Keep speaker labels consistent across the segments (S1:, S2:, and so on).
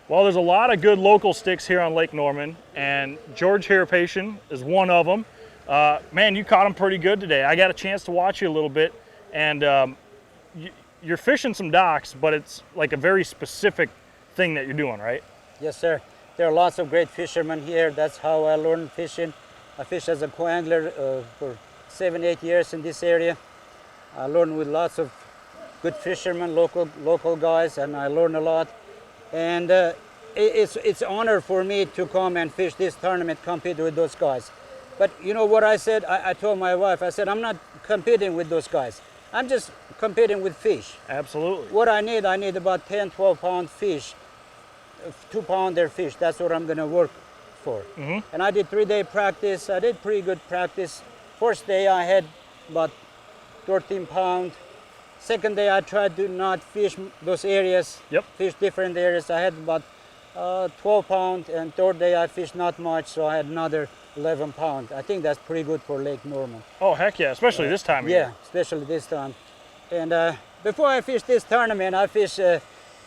S1: Well, there's a lot of good local sticks here on Lake Norman, and George Harapatian is one of them. Man, you caught him pretty good today. I got a chance to watch you a little bit, and you're fishing some docks, but it's like a very specific thing that you're doing, right?
S2: Yes, sir. There are lots of great fishermen here. That's how I learned fishing. I fished as a co-angler for 7-8 years in this area. I learned with lots of good fishermen, local guys, and I learned a lot. And it's an honor for me to come and fish this tournament, compete with those guys. But you know what I said? I told my wife, I said, I'm not competing with those guys. I'm just competing with fish.
S1: Absolutely.
S2: What I need about 10, 12 pound fish, 2-pounder fish. That's what I'm gonna work for. And I did 3-day practice. I did pretty good practice. First day I had about 13 pound. Second day I tried to not fish those areas, fish different areas. I had about 12 pound, and third day I fished not much, so I had another 11 pound. I think that's pretty good for Lake Norman.
S1: Oh, heck yeah, especially this time of year.
S2: Yeah, especially this time. And before I fished this tournament, I fished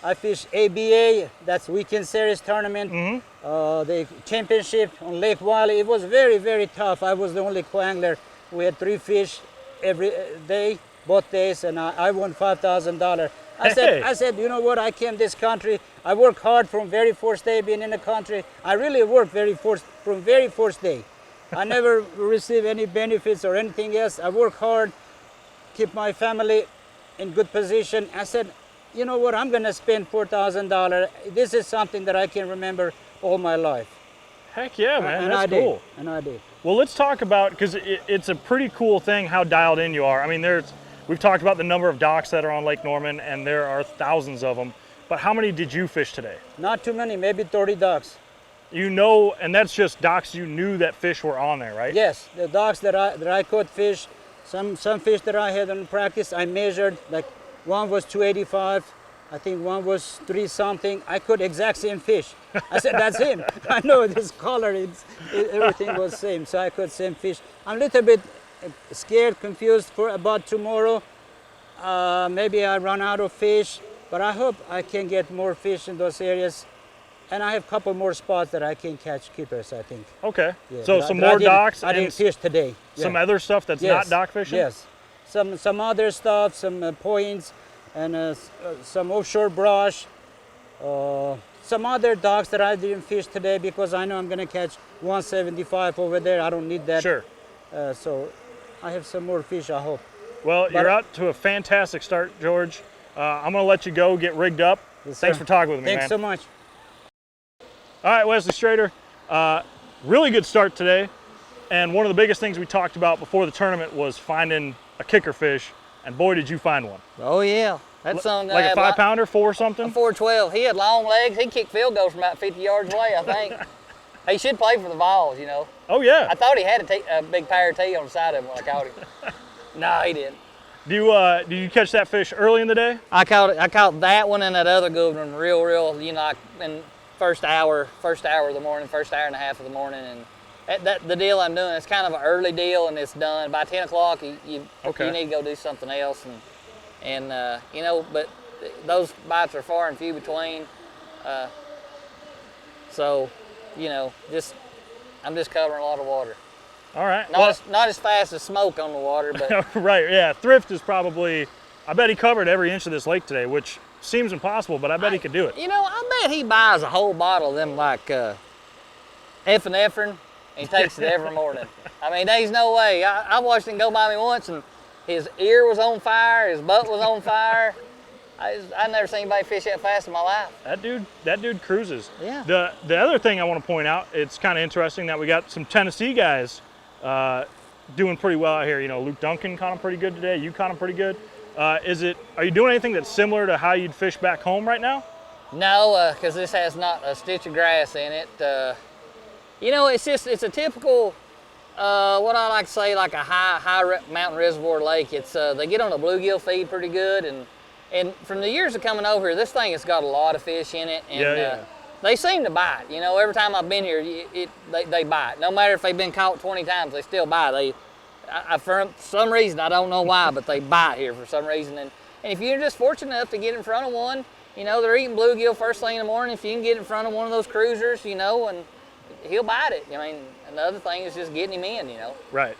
S2: ABA, that's Weekend Series tournament, the championship on Lake Wylie. It was very, very tough. I was the only co-angler. We had 3 fish every day, both days, and I won $5,000. I said, you know what, I came this country, I worked hard from very first day being in the country. I really worked from very first day. I never received any benefits or anything else. I worked hard, keep my family in good position. I said, you know what, I'm gonna spend $4,000. This is something that I can remember all my life.
S1: Heck yeah, man,
S2: and
S1: that's cool.
S2: And I did.
S1: Well, let's talk about, because it's a pretty cool thing how dialed in you are. I mean, we've talked about the number of docks that are on Lake Norman, and there are thousands of them. But how many did you fish today?
S2: Not too many, maybe 30 docks.
S1: You know, and that's just docks you knew that fish were on there, right?
S2: Yes, the docks that I caught fish, some fish that I had in practice, I measured, like one was 285, I think one was 3 something. I caught exact same fish. I said, that's him. I know this color, everything was same, so I caught same fish. I'm a little bit scared, confused about tomorrow. Maybe I run out of fish, but I hope I can get more fish in those areas. And I have a couple more spots that I can catch keepers, I think.
S1: Okay,
S2: yeah,
S1: so some more docks.
S2: I didn't fish today.
S1: Some other stuff that's not dock fishing?
S2: Yes, some other stuff, some points, and some offshore brush. Some other docks that I didn't fish today because I know I'm gonna catch 175 over there. I don't need that.
S1: Sure.
S2: So I have some more fish, I hope.
S1: Well, you're out to a fantastic start, George. I'm gonna let you go, get rigged up.
S2: Yes,
S1: Thanks
S2: sir.
S1: for talking with me, man.
S2: Thanks so much.
S1: All right, Wesley Strader, really good start today. And one of the biggest things we talked about before the tournament was finding a kicker fish. And boy, did you find one.
S3: Oh yeah, that's on
S1: like a 5-pounder, 4 something?
S3: A 412. He had long legs. He kicked field goals from about 50 yards away, I think. He should play for the Vols, you know.
S1: Oh yeah.
S3: I thought he had a big pair T on the side of him when I caught him. No, he didn't.
S1: Did you catch that fish early in the day?
S3: I caught that one and that other good one real, you know, in first hour of the morning, first hour and a half of the morning, and the deal I'm doing, it's kind of an early deal, and it's done by 10 o'clock. You need to go do something else, and you know, but those bites are far and few between. So, you know, I'm just covering a lot of water.
S1: All right.
S3: Not as fast as smoke on the water, but
S1: right. Yeah. Thrift is probably. I bet he covered every inch of this lake today, which seems impossible, but I bet he could do it.
S3: You know, I bet he buys a whole bottle of them like epinephrine, and he takes it every morning. I mean, there's no way. I watched him go by me once, and his ear was on fire, his butt was on fire. I never seen anybody fish that fast in my life.
S1: That dude cruises.
S3: Yeah.
S1: The other thing I want to point out, it's kind of interesting that we got some Tennessee guys doing pretty well out here. You know, Luke Duncan caught him pretty good today. You caught him pretty good. Are you doing anything that's similar to how you'd fish back home right now?
S3: No, because this has not a stitch of grass in it. You know, it's a typical, what I like to say, like a high mountain reservoir lake. It's they get on a bluegill feed pretty good, and from the years of coming over here, this thing has got a lot of fish in it, and they seem to bite. You know, every time I've been here, they bite. No matter if they've been caught 20 times, they still bite. For some reason, I don't know why, but they bite here for some reason. And if you're just fortunate enough to get in front of one, You know, they're eating bluegill first thing in the morning. If you can get in front of one of those cruisers, you know, and he'll bite it. I mean, another thing is just getting him in, you know.
S1: Right.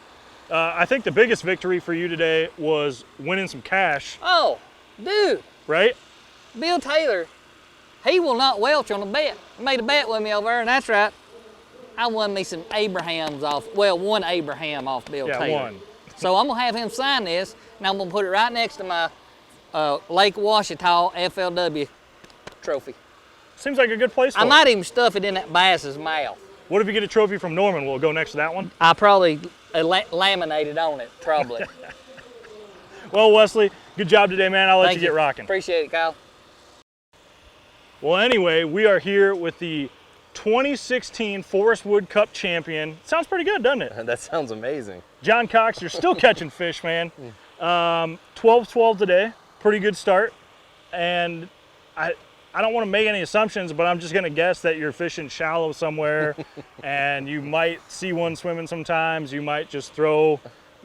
S1: I think the biggest victory for you today was winning some cash,
S3: Oh, dude,
S1: right?
S3: Bill Taylor, he will not welch on a bet. He made a bet with me over there, and that's right. I won me some Abrahams off, well, one Abraham off Bill
S1: Yeah,
S3: Taylor.
S1: one.
S3: So I'm gonna have him sign this, and I'm gonna put it right next to my Lake Ouachita FLW trophy.
S1: Seems like a good place for
S3: I
S1: it.
S3: might even stuff it in that bass's mouth.
S1: What if you get a trophy from Norman? Will it go next to that one?
S3: I probably laminated on it, probably.
S1: Well, Wesley, good job today, man. I'll let
S3: Thank
S1: you get rocking.
S3: Appreciate it, Kyle.
S1: Well, anyway, we are here with the 2016 Forest Wood Cup champion. Sounds pretty good, doesn't it?
S4: That sounds amazing.
S1: John Cox, you're still catching fish, man. 12-12 today, pretty good start. And I don't want to make any assumptions, but I'm just gonna guess that you're fishing shallow somewhere and you might see one swimming sometimes. You might just throw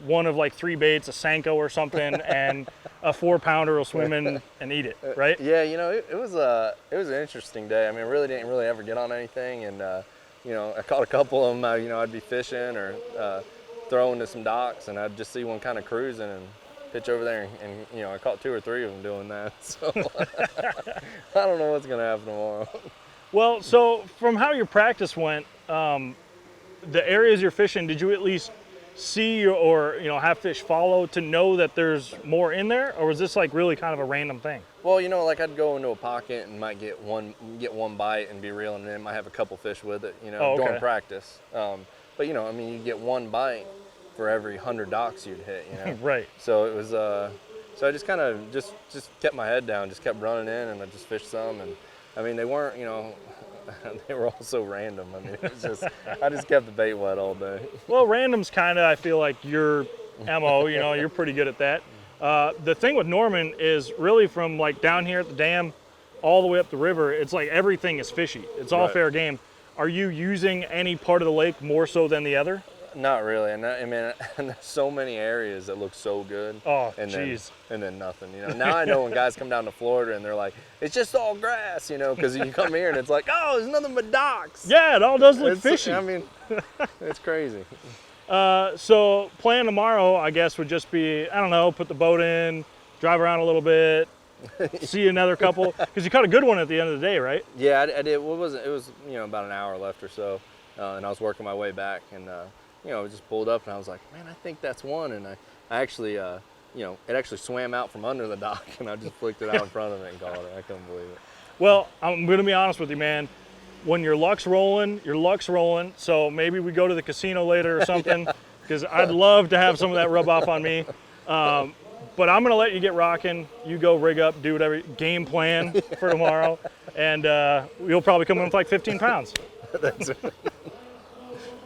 S1: one of like 3 baits, a Senko or something, and a 4-pounder will swim in and eat it, right?
S4: Yeah, you know, it was an interesting day. I mean, I really didn't ever get on anything, and you know, I caught a couple of them. You know, I'd be fishing or throwing to some docks, and I'd just see one kind of cruising and pitch over there, and you know, I caught 2 or 3 of them doing that. So I don't know what's gonna happen tomorrow.
S1: Well, so from how your practice went, the areas you're fishing, did you at least see or you know have fish follow to know that there's more in there, or was this like really kind of a random thing?
S4: Well, you know, like I'd go into a pocket and might get one bite and be reeling it in. Might have a couple fish with it, you know,
S1: Oh, okay.
S4: during practice. But you know, I mean, you get 1 bite for every 100 docks you'd hit, you know.
S1: Right.
S4: So it was, so I just kind of just kept my head down, just kept running in, and I just fished some. And I mean, they weren't, you know, they were all so random. I mean, it was just, I just kept the bait wet all day.
S1: Well, random's kind of, I feel like your MO, you know, you're pretty good at that. The thing with Norman is really from like down here at the dam all the way up the river, it's like everything is fishy. It's all
S4: Right.
S1: fair game. Are you using any part of the lake more so than the other?
S4: Not really, and I mean, and there's so many areas that look so good.
S1: Oh,
S4: and
S1: jeez.
S4: and then nothing. You know, now I know when guys come down to Florida and they're like, it's just all grass, you know, because you come here and it's like, oh, there's nothing but docks.
S1: Yeah, it all does look
S4: It's-
S1: fishy.
S4: I mean, it's crazy.
S1: So plan tomorrow, I guess, would just be, I don't know, put the boat in, drive around a little bit, see another couple, because you caught a good one at the end of the day, right?
S4: Yeah, I did. What was it? It was, you know, about an hour left or so, and I was working my way back, and you know, I just pulled up and I was like, man, I think that's one, and I actually, you know, it actually swam out from under the dock, and I just flicked it out in front of it and caught it. I couldn't believe it.
S1: Well, I'm going to be honest with you, man. When your luck's rolling, your luck's rolling. So maybe we go to the casino later or something, because I'd love to have some of that rub off on me. But I'm going to let you get rocking. You go rig up, do whatever, game plan for tomorrow. And you'll probably come in with like 15 pounds.
S4: Thanks.